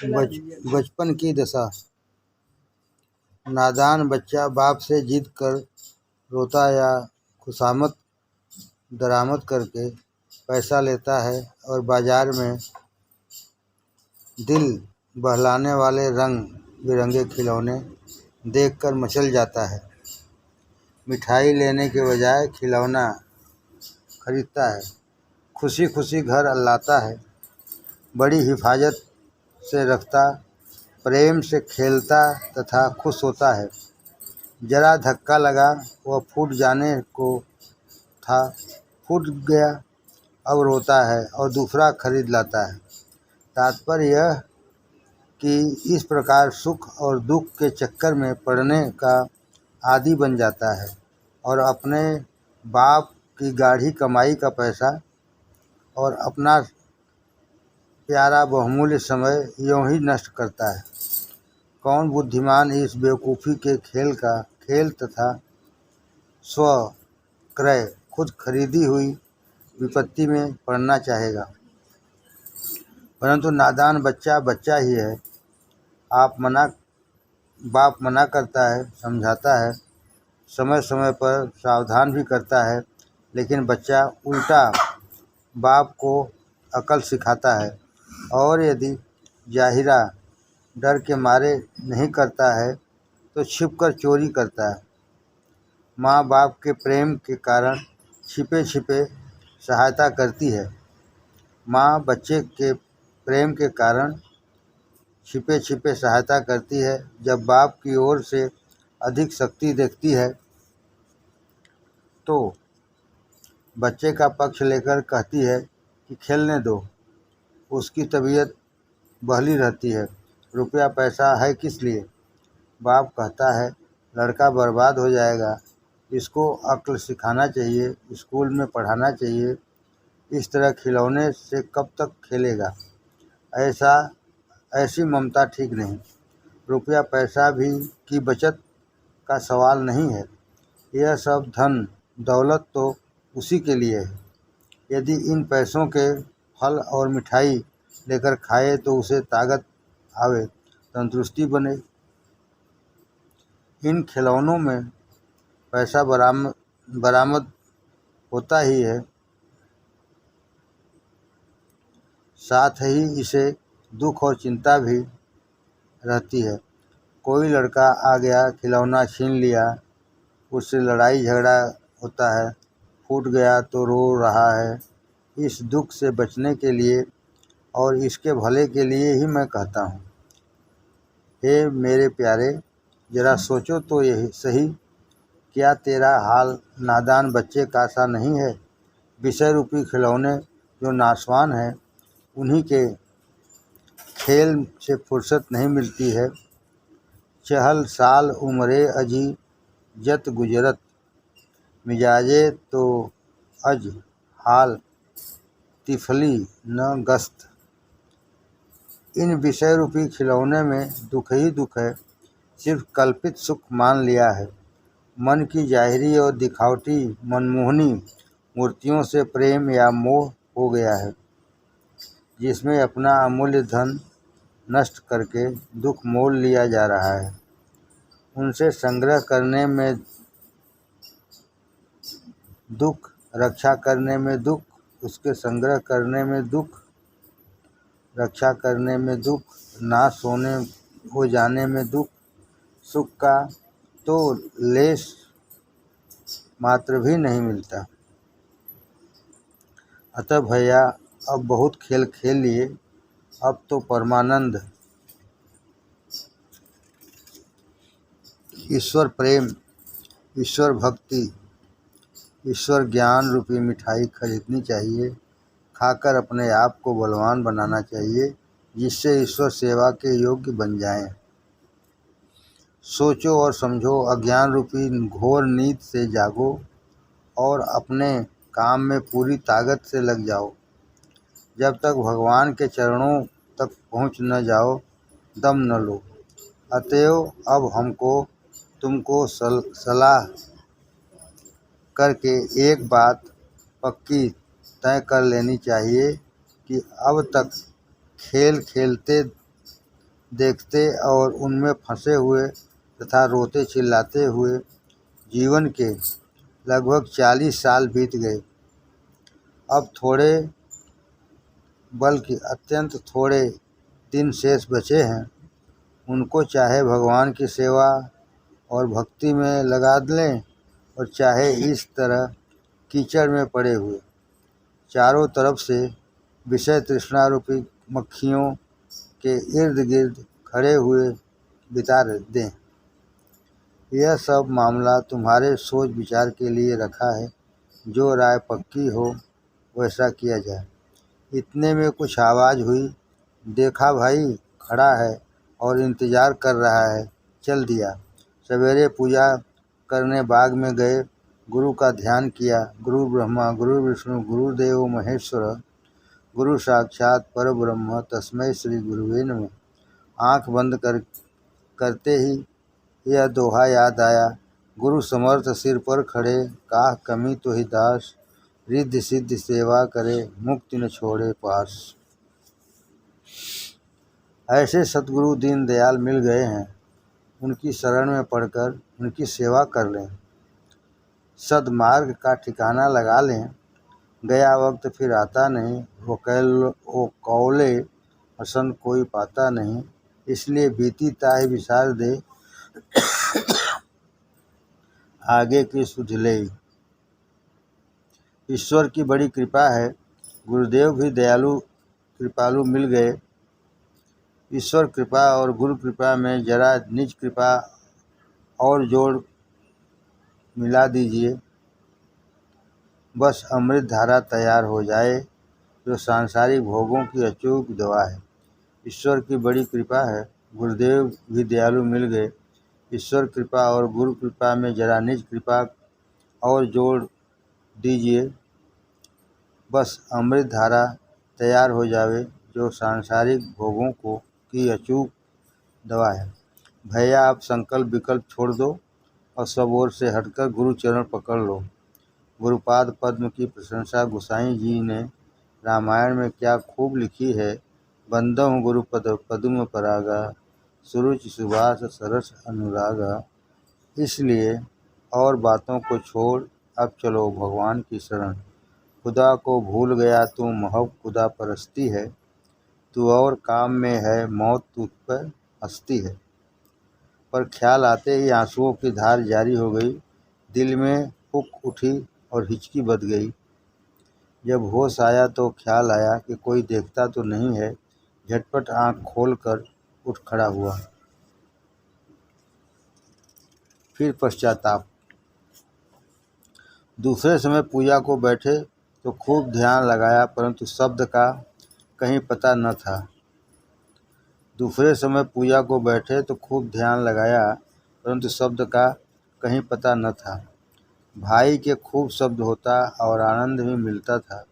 बचपन की दशा। नादान बच्चा बाप से जिद कर रोता या खुशामद दरामद करके पैसा लेता है और बाजार में दिल बहलाने वाले रंग बिरंगे खिलौने देखकर मचल जाता है। मिठाई लेने के बजाय खिलौना खरीदता है। खुशी खुशी घर लाता है। बड़ी हिफाजत से रखता, प्रेम से खेलता तथा खुश होता है। जरा धक्का लगा, वह फूट जाने को था, फूट गया, अब रोता है और दूसरा खरीद लाता है। तात्पर्य यह कि इस प्रकार सुख और दुख के चक्कर में पड़ने का आदी बन जाता है और अपने बाप की गाढ़ी कमाई का पैसा और अपना प्यारा बहुमूल्य समय यूं ही नष्ट करता है। कौन बुद्धिमान इस बेवकूफ़ी के खेल तथा स्व क्रय खुद खरीदी हुई विपत्ति में पड़ना चाहेगा। परंतु नादान बच्चा बच्चा ही है। बाप मना करता है, समझाता है, समय समय पर सावधान भी करता है, लेकिन बच्चा उल्टा बाप को अकल सिखाता है और यदि जाहिरा डर के मारे नहीं करता है तो छिपकर चोरी करता है। माँ बाप के प्रेम के कारण छिपे छिपे सहायता करती है। माँ बच्चे के प्रेम के कारण छिपे छिपे सहायता करती है। जब बाप की ओर से अधिक शक्ति देखती है तो बच्चे का पक्ष लेकर कहती है कि खेलने दो। उसकी तबीयत बहली रहती है। रुपया पैसा है किस लिए? बाप कहता है लड़का बर्बाद हो जाएगा, इसको अक्ल सिखाना चाहिए, स्कूल में पढ़ाना चाहिए। इस तरह खिलौने से कब तक खेलेगा? ऐसी ममता ठीक नहीं। रुपया पैसा भी की बचत का सवाल नहीं है। यह सब धन दौलत तो उसी के लिए है। यदि इन पैसों के फल और मिठाई लेकर खाए तो उसे ताकत आवे, तंदुरुस्ती बने। इन खिलौनों में पैसा बरामद होता ही है, साथ ही इसे दुख और चिंता भी रहती है। कोई लड़का आ गया, खिलौना छीन लिया, उससे लड़ाई झगड़ा होता है, फूट गया तो रो रहा है। इस दुख से बचने के लिए और इसके भले के लिए ही मैं कहता हूँ, हे मेरे प्यारे, जरा सोचो तो यही सही, क्या तेरा हाल नादान बच्चे का सा नहीं है? विषय रूपी खिलौने जो नाशवान हैं, उन्हीं के खेल से फुर्सत नहीं मिलती है। चहल साल उम्रे अजी जत गुजरत, मिजाजे तो अज हाल तिफली न गस्त। इन विषय रूपी खिलौने में दुख ही दुख है। सिर्फ कल्पित सुख मान लिया है। मन की जाहिरी और दिखावटी मनमोहनी मूर्तियों से प्रेम या मोह हो गया है, जिसमें अपना अमूल्य धन नष्ट करके दुख मोल लिया जा रहा है। उनसे संग्रह करने में दुख, रक्षा करने में दुख, उसके संग्रह करने में दुख, रक्षा करने में दुख, नाश हो जाने में दुख। सुख का तो लेश मात्र भी नहीं मिलता। अतः भैया, अब बहुत खेल खेल लिए, अब तो परमानंद, ईश्वर प्रेम, ईश्वर भक्ति, ईश्वर ज्ञान रूपी मिठाई खरीदनी चाहिए। खाकर अपने आप को बलवान बनाना चाहिए, जिससे ईश्वर सेवा के योग्य बन जाएं। सोचो और समझो, अज्ञान रूपी घोर नींद से जागो और अपने काम में पूरी ताकत से लग जाओ। जब तक भगवान के चरणों तक पहुँच न जाओ, दम न लो। अतएव अब हमको तुमको सलाह करके एक बात पक्की तय कर लेनी चाहिए कि अब तक खेल खेलते देखते और उनमें फंसे हुए तथा रोते चिल्लाते हुए जीवन के लगभग 40 साल बीत गए। अब थोड़े बल्कि अत्यंत थोड़े दिन शेष बचे हैं। उनको चाहे भगवान की सेवा और भक्ति में लगा लें और चाहे इस तरह कीचड़ में पड़े हुए चारों तरफ से विषय तृष्णा रूपी मक्खियों के इर्द गिर्द खड़े हुए बिता दें। यह सब मामला तुम्हारे सोच विचार के लिए रखा है। जो राय पक्की हो वैसा किया जाए। इतने में कुछ आवाज़ हुई, देखा भाई खड़ा है और इंतज़ार कर रहा है, चल दिया। सवेरे पूजा करने बाग में गए, गुरु का ध्यान किया। गुरु ब्रह्मा गुरु विष्णु गुरुदेव महेश्वर, गुरु साक्षात परब्रह्म तस्मै श्री गुरुवे नमः। आँख बंद करते ही यह दोहा याद आया, गुरु समर्थ सिर पर खड़े, काह कमी तो ही दास, रिद्धि सिद्धि सेवा करे, मुक्ति न छोड़े पास। ऐसे सतगुरु दीन दयाल मिल गए हैं। उनकी शरण में पढ़कर उनकी सेवा कर लें, सद्मार्ग का ठिकाना लगा लें। गया वक्त फिर आता नहीं, वो कौले हसन कोई पाता नहीं। इसलिए बीती ताही विसार दे, आगे की सुध ले। ईश्वर की बड़ी कृपा है, गुरुदेव भी दयालु कृपालु मिल गए। ईश्वर कृपा और गुरु कृपा में जरा निज कृपा और जोड़ मिला दीजिए, बस अमृत धारा तैयार हो जाए, जो सांसारिक भोगों की अचूक दवा है। ईश्वर की बड़ी कृपा है, गुरुदेव भी दयालु मिल गए। ईश्वर कृपा और गुरु कृपा में जरा निज कृपा और जोड़ दीजिए, बस अमृत धारा तैयार हो जावे, जो सांसारिक भोगों की अचूक दवा है। भैया आप संकल्प विकल्प छोड़ दो और सब ओर से हटकर गुरु चरण पकड़ लो। गुरुपाद पद्म की प्रशंसा गोसाई जी ने रामायण में क्या खूब लिखी है। बंदहु गुरुपद पद्म परागा, सुरुचि सुभाष सरस अनुरागा। इसलिए और बातों को छोड़ अब चलो भगवान की शरण। खुदा को भूल गया तू महब खुदा परस्ती है, तू और काम में है मौत तुझ पर हंसती है। पर ख्याल आते ही आंसुओं की धार जारी हो गई, दिल में हुक उठी और हिचकी बध गई। जब होश आया तो ख्याल आया कि कोई देखता तो नहीं है। झटपट आंख खोलकर उठ खड़ा हुआ। फिर पश्चाताप। दूसरे समय पूजा को बैठे तो खूब ध्यान लगाया, परंतु शब्द का कहीं पता न था। दूसरे समय पूजा को बैठे तो खूब ध्यान लगाया, परंतु शब्द का कहीं पता न था। भाई के खूब शब्द होता और आनंद भी मिलता था।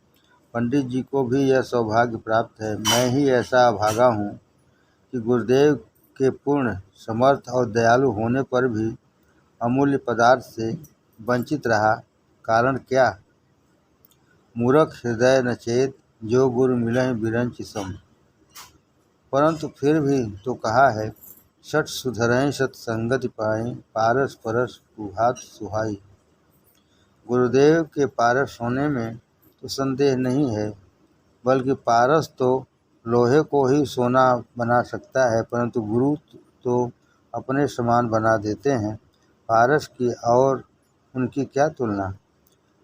पंडित जी को भी यह सौभाग्य प्राप्त है। मैं ही ऐसा अभागा हूँ कि गुरुदेव के पूर्ण समर्थ और दयालु होने पर भी अमूल्य पदार्थ से वंचित रहा। कारण क्या? मूर्ख हृदय न चेत, जो गुरु मिलहि बिरंच सम। परंतु फिर भी तो कहा है, सठ सुधरहि सत्संगति पाई, पारस परस प्रभात सुहाई। गुरुदेव के पारस होने में तो संदेह नहीं है, बल्कि पारस तो लोहे को ही सोना बना सकता है, परंतु गुरु तो अपने समान बना देते हैं। पारस की और उनकी क्या तुलना।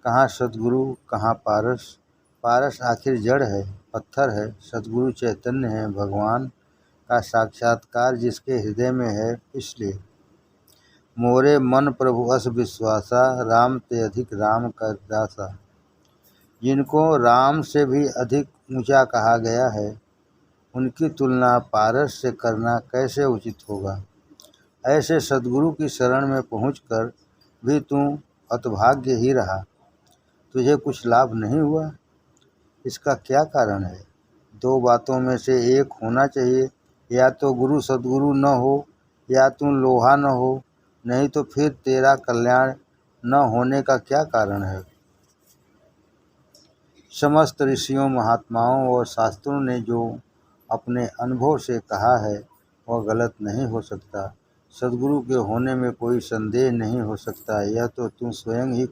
कहाँ सद्गुरु कहाँ पारस। पारस आखिर जड़ है, पत्थर है। सद्गुरु चैतन्य है, भगवान का साक्षात्कार जिसके हृदय में है। इसलिए मोरे मन प्रभु अस विश्वासा, राम ते अधिक राम कर दासा। जिनको राम से भी अधिक ऊंचा कहा गया है, उनकी तुलना पारस से करना कैसे उचित होगा। ऐसे सद्गुरु की शरण में पहुंचकर भी तू हतभाग्य ही रहा, तुझे कुछ लाभ नहीं हुआ। इसका क्या कारण है? दो बातों में से एक होना चाहिए, या तो गुरु सद्गुरु न हो, या तू लोहा न हो, नहीं तो फिर तेरा कल्याण न होने का क्या कारण है। समस्त ऋषियों महात्माओं और शास्त्रों ने जो अपने अनुभव से कहा है, वह गलत नहीं हो सकता। सद्गुरु के होने में कोई संदेह नहीं हो सकता। यह तो तू स्वयं ही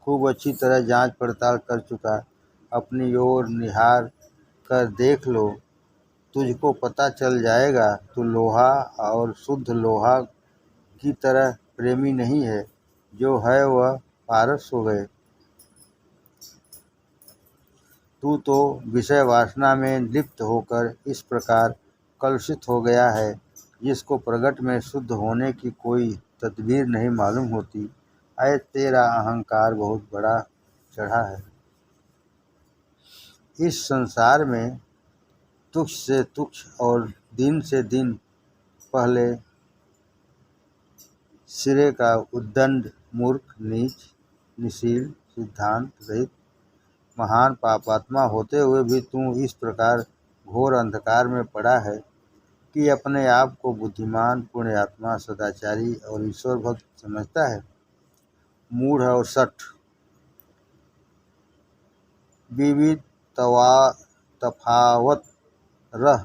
खूब अच्छी तरह जांच पड़ताल कर चुका। अपनी ओर निहार कर देख लो, तुझको पता चल जाएगा। तू लोहा और शुद्ध लोहा की तरह प्रेमी नहीं है, जो है वह पारस हो गए। तू तो विषय वासना में लिप्त होकर इस प्रकार कलुषित हो गया है, जिसको प्रगट में शुद्ध होने की कोई तदबीर नहीं मालूम होती। अय तेरा अहंकार बहुत बड़ा चढ़ा है। इस संसार में तुच्छ से तुच्छ और दिन से दिन पहले सिरे का उद्दंड, मूर्ख, नीच, निशील, सिद्धांत रहित महान पापात्मा होते हुए भी तू इस प्रकार घोर अंधकार में पड़ा है कि अपने आप को बुद्धिमान, पुण्यात्मा, सदाचारी और ईश्वर भक्त समझता है। मूढ़ और सठ विविध तफावत रह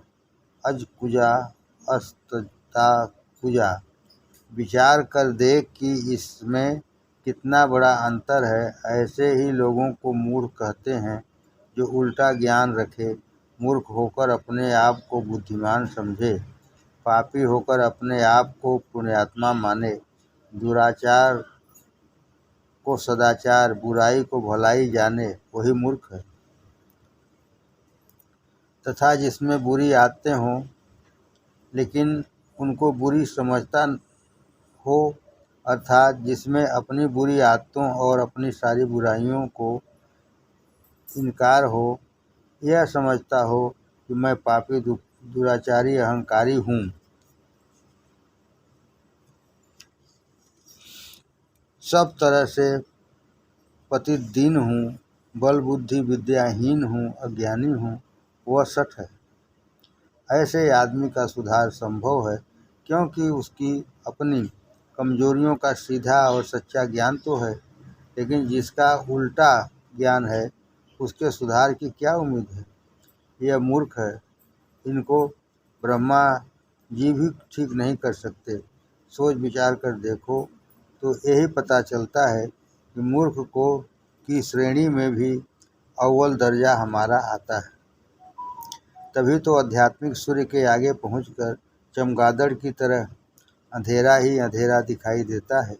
अज कुजा अस्ता कुजा। विचार कर देख कि इसमें कितना बड़ा अंतर है। ऐसे ही लोगों को मूढ़ कहते हैं जो उल्टा ज्ञान रखे, मूर्ख होकर अपने आप को बुद्धिमान समझे, पापी होकर अपने आप को पुण्यात्मा माने, दुराचार को सदाचार, बुराई को भलाई जाने, वही मूर्ख है। तथा जिसमें बुरी आदतें हों लेकिन उनको बुरी समझता हो, अर्थात जिसमें अपनी बुरी आदतों और अपनी सारी बुराइयों को इनकार हो, यह समझता हो कि मैं पापी, दुराचारी, अहंकारी हूँ, सब तरह से पतित दीन हूँ, बल बुद्धि विद्याहीन हूँ, अज्ञानी हूँ, वह सठ है। ऐसे आदमी का सुधार संभव है, क्योंकि उसकी अपनी कमजोरियों का सीधा और सच्चा ज्ञान तो है, लेकिन जिसका उल्टा ज्ञान है उसके सुधार की क्या उम्मीद है। यह मूर्ख है। इनको ब्रह्मा जी भी ठीक नहीं कर सकते। सोच विचार कर देखो तो यही पता चलता है कि मूर्ख को की श्रेणी में भी अव्वल दर्जा हमारा आता है। तभी तो आध्यात्मिक सूर्य के आगे पहुंचकर चमगादड़ की तरह अंधेरा ही अंधेरा दिखाई देता है।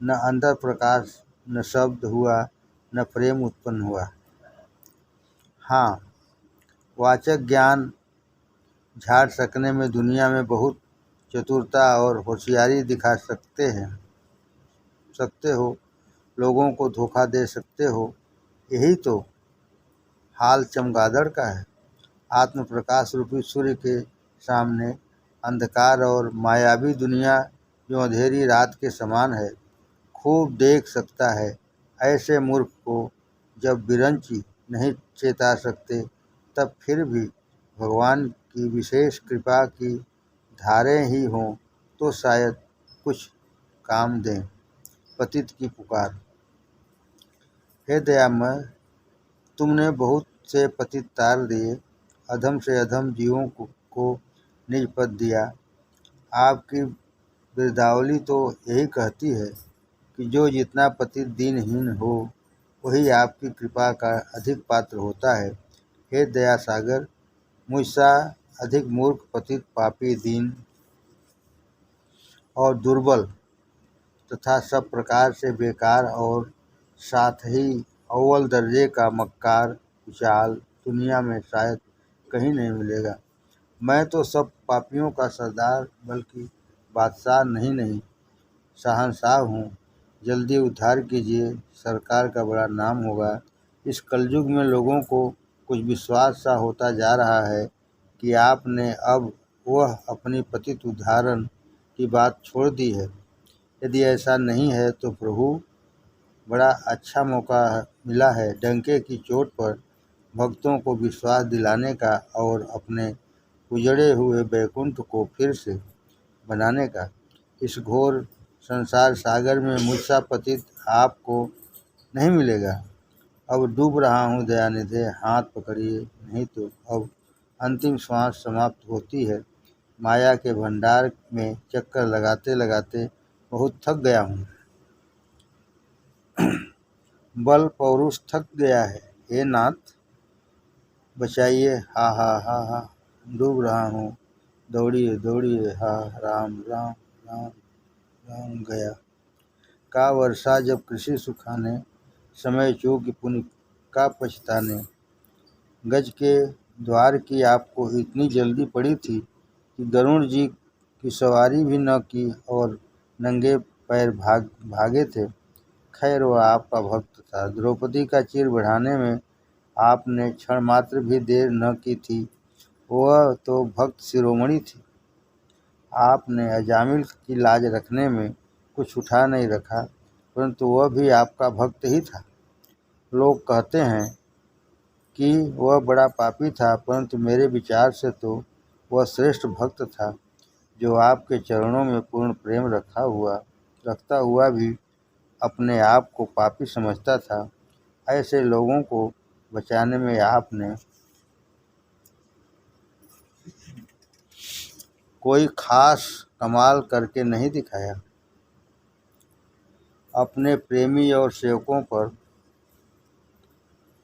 न अंदर प्रकाश, न शब्द हुआ, न प्रेम उत्पन्न हुआ। हाँ, वाचक ज्ञान झाड़ सकने में दुनिया में बहुत चतुरता और होशियारी दिखा सकते हो, लोगों को धोखा दे सकते हो। यही तो हाल चमगादड़ का है। आत्म प्रकाश रूपी सूर्य के सामने अंधकार और मायावी दुनिया जो अंधेरी रात के समान है, खूब देख सकता है। ऐसे मूर्ख को जब बिरंची नहीं चेता सकते, तब फिर भी भगवान की विशेष कृपा की धारें ही हों तो शायद कुछ काम दें। पतित की पुकार। हे दयामय, तुमने बहुत से पतित तार दिए, अधम से अधम जीवों को निज पद दिया। आपकी बिरदावली तो यही कहती है कि जो जितना पतित दीनहीन हो, वही आपकी कृपा का अधिक पात्र होता है। हे दया सागर, मुझसा अधिक मूर्ख, पतित, पापी, दीन और दुर्बल तथा सब प्रकार से बेकार और साथ ही अव्वल दर्जे का मक्कार, कुचाल दुनिया में शायद कहीं नहीं मिलेगा। मैं तो सब पापियों का सरदार बल्कि बादशाह नहीं शहंशाह हूँ। जल्दी उद्धार कीजिए, सरकार का बड़ा नाम होगा। इस कलयुग में लोगों को कुछ विश्वास सा होता जा रहा है कि आपने अब वह अपनी पतित उद्धारण की बात छोड़ दी है। यदि ऐसा नहीं है तो प्रभु, बड़ा अच्छा मौका मिला है डंके की चोट पर भक्तों को विश्वास दिलाने का और अपने उजड़े हुए बैकुंठ को फिर से बनाने का। इस घोर संसार सागर में मुझसा पतित आपको नहीं मिलेगा। अब डूब रहा हूँ दयानिधे, हाथ पकड़िए, नहीं तो अब अंतिम श्वास समाप्त होती है। माया के भंडार में चक्कर लगाते लगाते बहुत थक गया हूँ। बल पौरुष थक गया है, हे नाथ बचाइए, हा हा हा हा, डूब रहा हूँ, दौड़िए दौड़िए, हा राम राम राम राम गया। का वर्षा जब कृषि सुखाने, समय चूक पुण्य का पछताने। गज के द्वार की आपको इतनी जल्दी पड़ी थी कि गरुड़ जी की सवारी भी न की और नंगे पैर भागे थे। खैर वह आपका भक्त था। द्रौपदी का चीर बढ़ाने में आपने क्षण मात्र भी देर न की थी। वह तो भक्त शिरोमणि थी। आपने अजामिल की लाज रखने में कुछ उठा नहीं रखा, परंतु वह भी आपका भक्त ही था। लोग कहते हैं कि वह बड़ा पापी था, परंतु मेरे विचार से तो वह श्रेष्ठ भक्त था, जो आपके चरणों में पूर्ण प्रेम रखता हुआ भी अपने आप को पापी समझता था। ऐसे लोगों को बचाने में आपने कोई खास कमाल करके नहीं दिखाया। अपने प्रेमी और सेवकों पर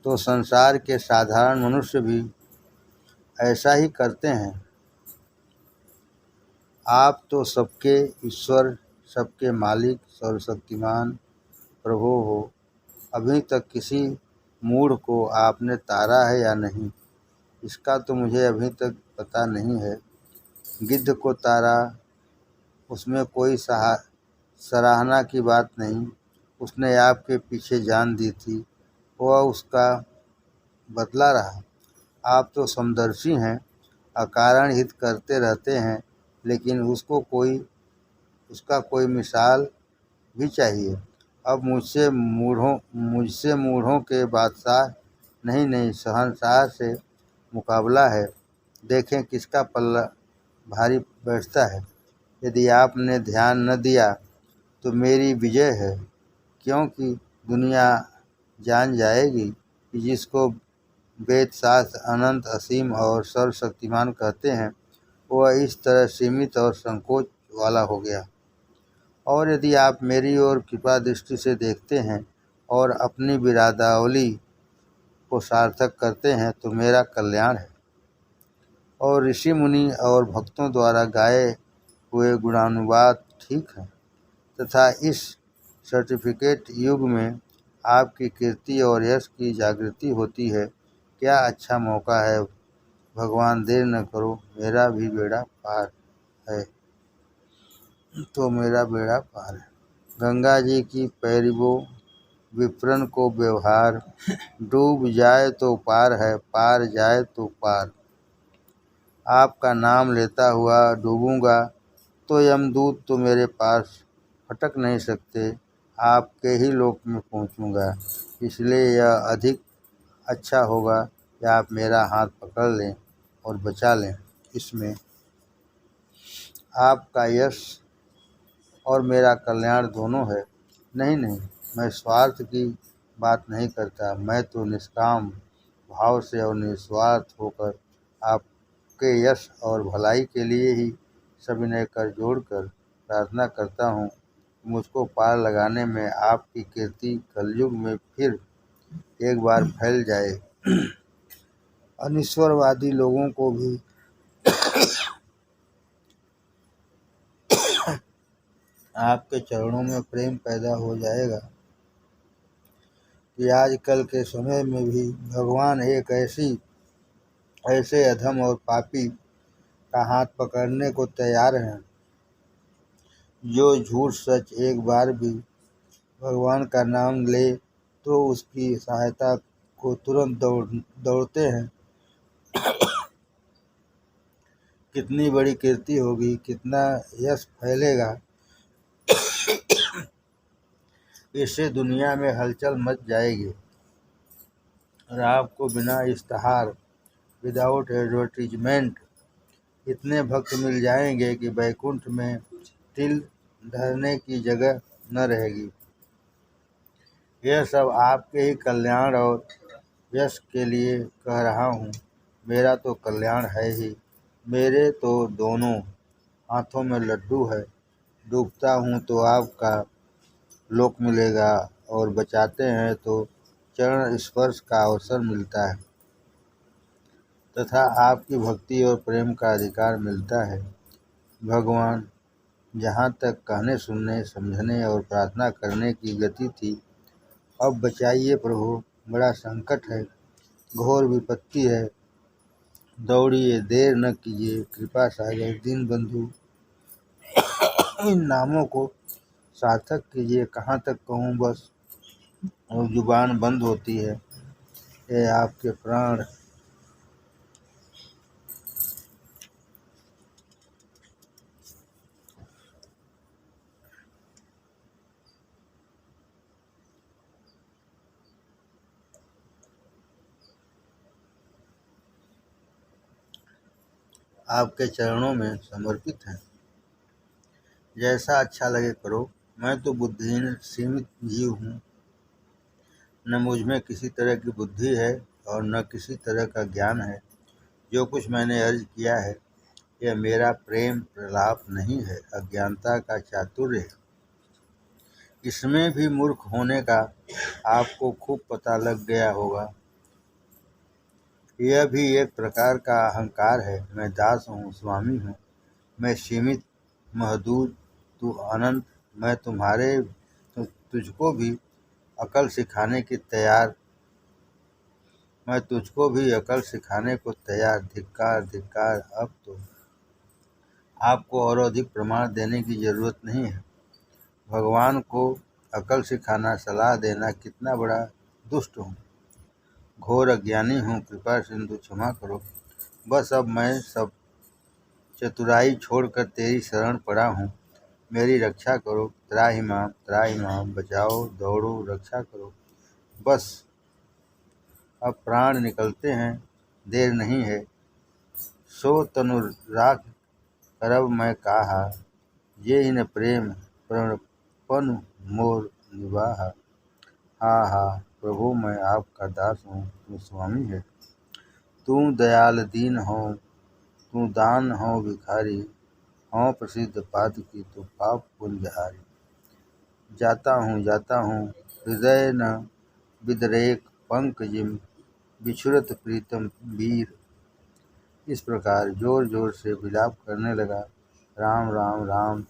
तो संसार के साधारण मनुष्य भी ऐसा ही करते हैं। आप तो सबके ईश्वर, सबके मालिक, सर्वशक्तिमान प्रभु हो। अभी तक किसी मूढ़ को आपने तारा है या नहीं, इसका तो मुझे अभी तक पता नहीं है। गिद्ध को तारा, उसमें कोई सराहना की बात नहीं। उसने आपके पीछे जान दी थी, वह उसका बदला रहा। आप तो समदर्शी हैं, अकारण हित करते रहते हैं, लेकिन उसका कोई मिसाल भी चाहिए। अब मुझसे मूढ़ों के बादशाह नहीं शहंशाह से मुकाबला है। देखें किसका पल्ला भारी बैठता है। यदि आपने ध्यान न दिया तो मेरी विजय है, क्योंकि दुनिया जान जाएगी कि जिसको वेद शास्त्र अनंत, असीम और सर्वशक्तिमान कहते हैं, वह इस तरह सीमित और संकोच वाला हो गया। और यदि आप मेरी ओर कृपा दृष्टि से देखते हैं और अपनी बिरादावली को सार्थक करते हैं तो मेरा कल्याण है। और ऋषि मुनि और भक्तों द्वारा गाए हुए गुणानुवाद ठीक है, तथा इस सर्टिफिकेट युग में आपकी कीर्ति और यश की जागृति होती है। क्या अच्छा मौका है। भगवान देर न करो, मेरा भी बेड़ा पार है। गंगा जी की पैरवो विप्रन को व्यवहार, डूब जाए तो पार है, पार जाए तो पार। आपका नाम लेता हुआ डूबूंगा तो यमदूत तो मेरे पास फटक नहीं सकते, आपके ही लोक में पहुंचूंगा। इसलिए यह अधिक अच्छा होगा कि आप मेरा हाथ पकड़ लें और बचा लें। इसमें आपका यश और मेरा कल्याण दोनों है। नहीं, मैं स्वार्थ की बात नहीं करता। मैं तो निष्काम भाव से और निस्वार्थ होकर आपके यश और भलाई के लिए ही सविनय कर जोड़कर प्रार्थना करता हूँ। मुझको पार लगाने में आपकी कीर्ति कलयुग में फिर एक बार फैल जाए। अनिश्वरवादी लोगों को भी आपके चरणों में प्रेम पैदा हो जाएगा कि आजकल के समय में भी भगवान एक ऐसे अधम और पापी का हाथ पकड़ने को तैयार हैं, जो झूठ सच एक बार भी भगवान का नाम ले तो उसकी सहायता को तुरंत दौड़ते हैं। कितनी बड़ी कीर्ति होगी, कितना यश फैलेगा, इससे दुनिया में हलचल मच जाएगी और आपको बिना इश्तहार, विदाउट एडवर्टीजमेंट इतने भक्त मिल जाएंगे कि बैकुंठ में तिल धरने की जगह न रहेगी। यह सब आपके ही कल्याण और यश के लिए कह रहा हूँ। मेरा तो कल्याण है ही, मेरे तो दोनों हाथों में लड्डू है, डूबता हूँ तो आपका लोक मिलेगा और बचाते हैं तो चरण स्पर्श का अवसर मिलता है तथा आपकी भक्ति और प्रेम का अधिकार मिलता है। भगवान, जहाँ तक कहने सुनने समझने और प्रार्थना करने की गति थी, अब बचाइए प्रभु, बड़ा संकट है, घोर विपत्ति है, दौड़िए, देर न कीजिए, कृपा सागर दीनबंधु, इन नामों को सार्थक कीजिए। कहाँ तक कहूँ बस, और जुबान बंद होती है। ये आपके प्राण आपके चरणों में समर्पित हैं। जैसा अच्छा लगे करो। मैं तो बुद्धिहीन सीमित जीव हूँ, न मुझमें किसी तरह की बुद्धि है और न किसी तरह का ज्ञान है। जो कुछ मैंने अर्ज किया है, यह मेरा प्रेम प्रलाप नहीं है, अज्ञानता का चातुर्य है। इसमें भी मूर्ख होने का आपको खूब पता लग गया होगा। यह भी एक प्रकार का अहंकार है। मैं दास हूँ, स्वामी हूँ, मैं सीमित, महदूद, तू अनंत। मैं तुझको भी अकल सिखाने को तैयार। धिक्कार धिक्कार। अब तो आपको और अधिक प्रमाण देने की जरूरत नहीं है। भगवान को अकल सिखाना, सलाह देना कितना बड़ा दुष्ट हूँ, घोर अज्ञानी हूँ, कृपा सिंधु क्षमा करो। बस अब मैं सब चतुराई छोड़कर तेरी शरण पड़ा हूँ, मेरी रक्षा करो। त्राहि माम, बचाओ, दौड़ो, रक्षा करो। बस अब प्राण निकलते हैं, देर नहीं है। सो तनु राख करब मैं काहा, ये इन प्रेम प्रणपन मोर निवाहा। हा हा प्रभु, मैं आपका दास हूँ, तू स्वामी है। तू दयाल दीन हो, तू दान हो भिखारी, हों प्रसिद्ध पातकी, तू पाप पुंजहारी। जाता हूँ, हृदय न विदरेक पंकजिम, बिछुरत प्रीतम वीर। इस प्रकार जोर जोर से विलाप करने लगा। राम राम राम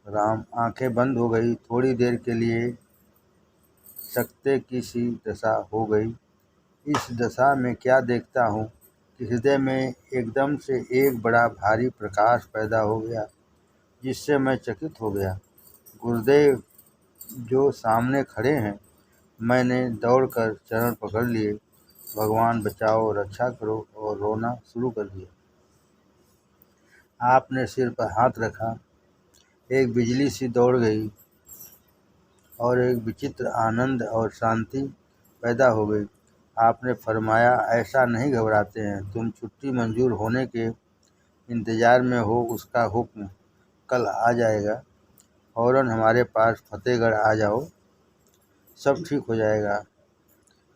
राम। आंखें बंद हो गई। थोड़ी देर के लिए सकते की सी दशा हो गई। इस दशा में क्या देखता हूँ कि हृदय में एकदम से एक बड़ा भारी प्रकाश पैदा हो गया, जिससे मैं चकित हो गया। गुरुदेव जो सामने खड़े हैं। मैंने दौड़कर चरण पकड़ लिए। भगवान बचाओ, रक्षा करो, और रोना शुरू कर दिया। आपने सिर पर हाथ रखा। एक बिजली सी दौड़ गई और एक विचित्र आनंद और शांति पैदा हो गई। आपने फरमाया, ऐसा नहीं घबराते हैं। तुम छुट्टी मंजूर होने के इंतजार में हो, उसका हुक्म कल आ जाएगा। फौरन हमारे पास फतेहगढ़ आ जाओ, सब ठीक हो जाएगा।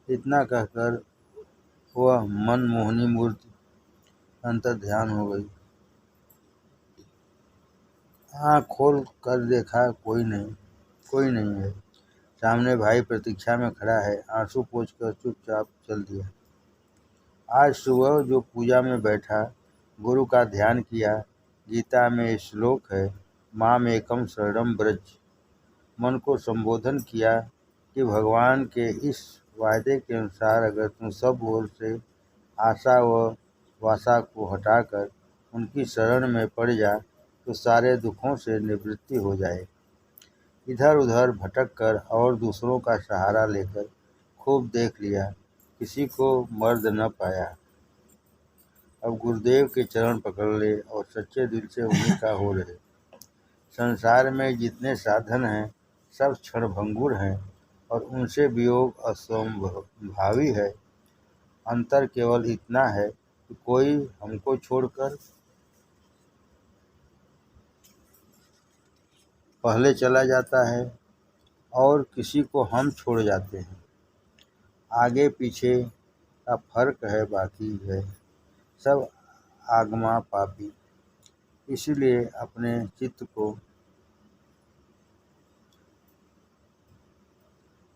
इतना कहकर वह मनमोहनी मूर्ति अंतर ध्यान हो गई। आँख खोल कर देखा, कोई नहीं है। सामने भाई प्रतीक्षा में खड़ा है। आंसू पोंछकर चुपचाप चल दिया। आज सुबह जो पूजा में बैठा, गुरु का ध्यान किया। गीता में श्लोक है, माम एकम शरणम ब्रज। मन को संबोधन किया कि भगवान के इस वायदे के अनुसार अगर तुम सब ओर से आशा व वासा को हटाकर उनकी शरण में पड़ जा, तो सारे दुखों से निवृत्ति हो जाए। इधर उधर भटक कर और दूसरों का सहारा लेकर खूब देख लिया, किसी को मर्द न पाया। अब गुरुदेव के चरण पकड़ ले और सच्चे दिल से उन्हीं का हो रहे। संसार में जितने साधन हैं, सब क्षणभंगुर हैं और उनसे वियोग असंभावी है। अंतर केवल इतना है कि कोई हमको छोड़कर पहले चला जाता है और किसी को हम छोड़ जाते हैं। आगे पीछे का फर्क है, बाकी है सब आगमा पापी। इसलिए अपने चित्त को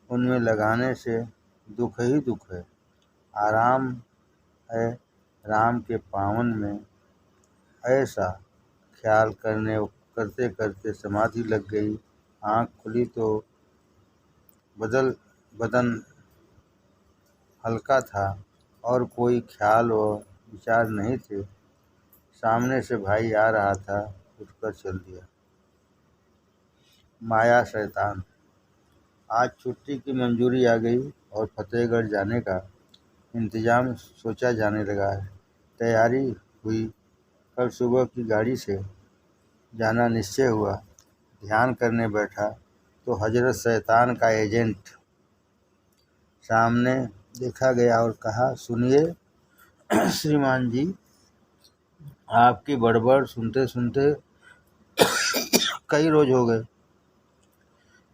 उनमें लगाने से दुख ही दुख है। आराम है राम के पावन में। ऐसा ख्याल करते करते समाधि लग गई। आँख खुली तो बदन हल्का था और कोई ख्याल व विचार नहीं थे। सामने से भाई आ रहा था, उठकर चल दिया। माया शैतान। आज छुट्टी की मंजूरी आ गई और फतेहगढ़ जाने का इंतजाम सोचा जाने लगा है। तैयारी हुई। कल सुबह की गाड़ी से जाना निश्चय हुआ। ध्यान करने बैठा तो हजरत शैतान का एजेंट सामने देखा गया और कहा, सुनिए श्रीमान जी, आपकी बड़बड़ सुनते सुनते कई रोज हो गए।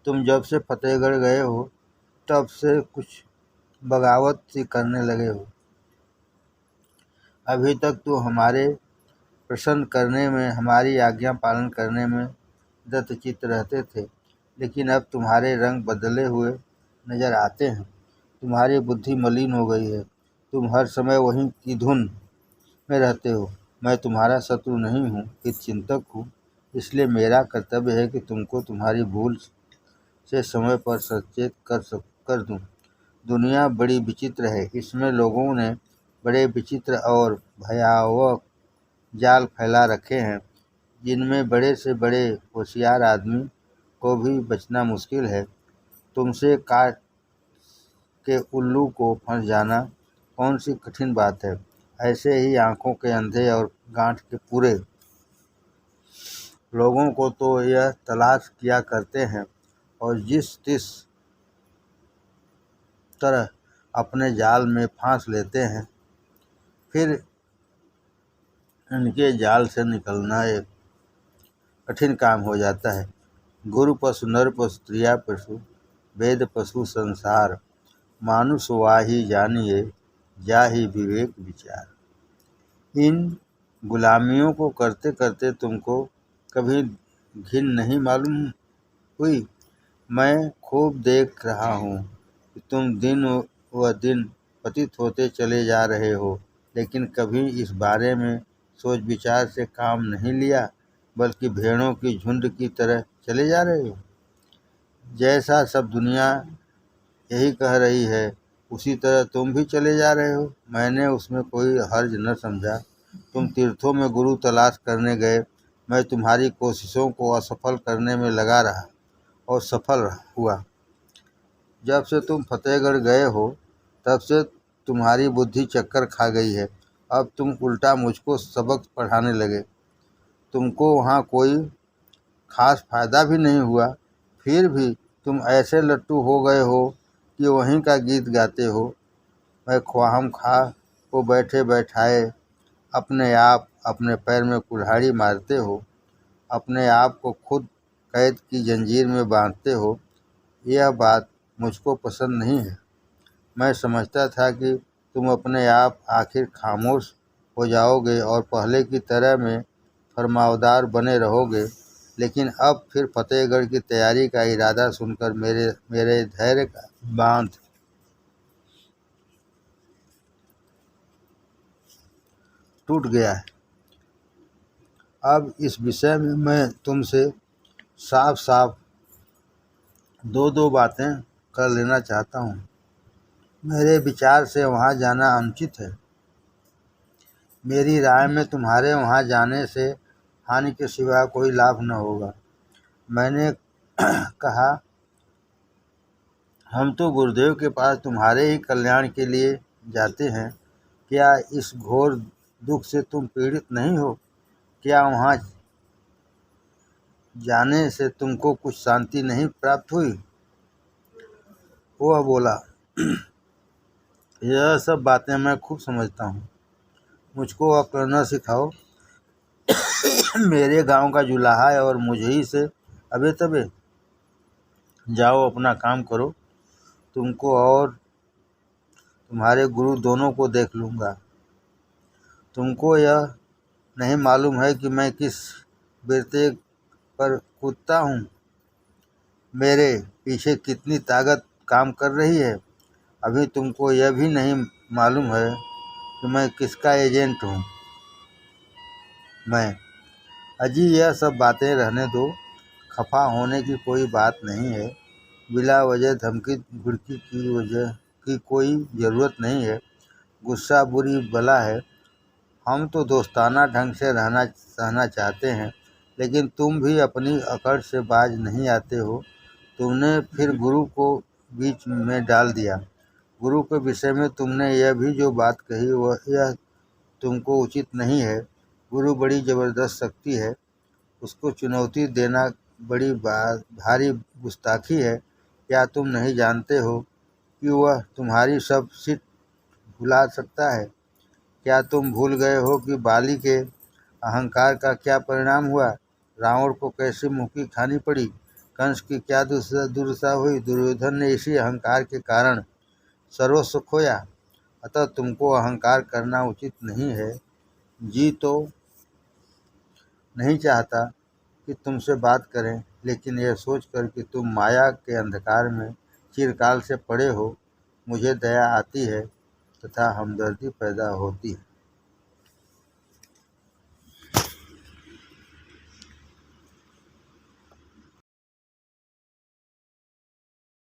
तुम जब से फतेहगढ़ गए हो तब से कुछ बगावत सी करने लगे हो। अभी तक तो हमारे प्रसन्न करने में, हमारी आज्ञा पालन करने में दत्तचित्त रहते थे, लेकिन अब तुम्हारे रंग बदले हुए नजर आते हैं। तुम्हारी बुद्धि मलिन हो गई है। तुम हर समय वहीं की धुन में रहते हो। मैं तुम्हारा शत्रु नहीं हूँ, हित चिंतक हूँ। इसलिए मेरा कर्तव्य है कि तुमको तुम्हारी भूल से समय पर सचेत कर दूँ। दुनिया बड़ी विचित्र है। इसमें लोगों ने बड़े विचित्र और भयावह जाल फैला रखे हैं, जिनमें बड़े से बड़े होशियार आदमी को भी बचना मुश्किल है। तुमसे काट के उल्लू को फंस जाना कौन सी कठिन बात है। ऐसे ही आंखों के अंधे और गांठ के पूरे लोगों को तो यह तलाश किया करते हैं और जिस तिस तरह अपने जाल में फांस लेते हैं। फिर इनके जाल से निकलना एक कठिन काम हो जाता है। गुरु पशु, नर पशु, स्त्रिया पशु, वेद पशु संसार, मानुष वाही जानिए, जाहि विवेक विचार। इन गुलामियों को करते करते तुमको कभी घिन नहीं मालूम हुई? मैं खूब देख रहा हूँ कि तुम दिन व दिन पतित होते चले जा रहे हो, लेकिन कभी इस बारे में सोच विचार से काम नहीं लिया, बल्कि भेड़ों की झुंड की तरह चले जा रहे हो। जैसा सब दुनिया यही कह रही है, उसी तरह तुम भी चले जा रहे हो। मैंने उसमें कोई हर्ज न समझा। तुम तीर्थों में गुरु तलाश करने गए, मैं तुम्हारी कोशिशों को असफल करने में लगा रहा और सफल हुआ। जब से तुम फतेहगढ़ गए हो तब से तुम्हारी बुद्धि चक्कर खा गई है। अब तुम उल्टा मुझको सबक पढ़ाने लगे। तुमको वहाँ कोई खास फायदा भी नहीं हुआ, फिर भी तुम ऐसे लट्टू हो गए हो कि वहीं का गीत गाते हो। मैं ख्वाहमख्वाह को बैठे बैठाए अपने आप अपने पैर में कुल्हाड़ी मारते हो, अपने आप को खुद कैद की जंजीर में बांधते हो। यह बात मुझको पसंद नहीं है। मैं समझता था कि तुम अपने आप आखिर खामोश हो जाओगे और पहले की तरह में फरमावदार बने रहोगे, लेकिन अब फिर फतेहगढ़ की तैयारी का इरादा सुनकर मेरे धैर्य का बांध टूट गया है। अब इस विषय में मैं तुमसे साफ साफ दो बातें कर लेना चाहता हूँ। मेरे विचार से वहाँ जाना अनुचित है। मेरी राय में तुम्हारे वहाँ जाने से हानि के सिवा कोई लाभ न होगा। मैंने कहा, हम तो गुरुदेव के पास तुम्हारे ही कल्याण के लिए जाते हैं। क्या इस घोर दुख से तुम पीड़ित नहीं हो? क्या वहाँ जाने से तुमको कुछ शांति नहीं प्राप्त हुई? वह बोला, यह सब बातें मैं खूब समझता हूँ। मुझको अक्ल न सिखाओ। मेरे गांव का जुलाहा है और मुझे ही से अबे तबे। जाओ अपना काम करो। तुमको और तुम्हारे गुरु दोनों को देख लूँगा। तुमको यह नहीं मालूम है कि मैं किस बिरते पर कूदता हूँ? मेरे पीछे कितनी ताकत काम कर रही है? अभी तुमको यह भी नहीं मालूम है कि मैं किसका एजेंट हूँ। मैं अजी, यह सब बातें रहने दो। खफा होने की कोई बात नहीं है। बिला वजह धमकी घुड़की की कोई ज़रूरत नहीं है। गुस्सा बुरी बला है। हम तो दोस्ताना ढंग से रहना सहना चाहते हैं, लेकिन तुम भी अपनी अकड़ से बाज नहीं आते हो। तुमने फिर गुरु को बीच में डाल दिया। गुरु के विषय में तुमने यह भी जो बात कही वह यह तुमको उचित नहीं है। गुरु बड़ी ज़बरदस्त शक्ति है। उसको चुनौती देना बड़ी भारी गुस्ताखी है। क्या तुम नहीं जानते हो कि वह तुम्हारी सब सीट भुला सकता है? क्या तुम भूल गए हो कि बाली के अहंकार का क्या परिणाम हुआ? रावण को कैसी मुक्की खानी पड़ी? कंस की क्या दुर्दशा हुई? दुर्योधन ने इसी अहंकार के कारण सर्वस्व खोया। अतः तुमको अहंकार करना उचित नहीं है। जी तो नहीं चाहता कि तुमसे बात करें, लेकिन यह सोचकर कि तुम माया के अंधकार में चिरकाल से पड़े हो, मुझे दया आती है तथा हमदर्दी पैदा होती है।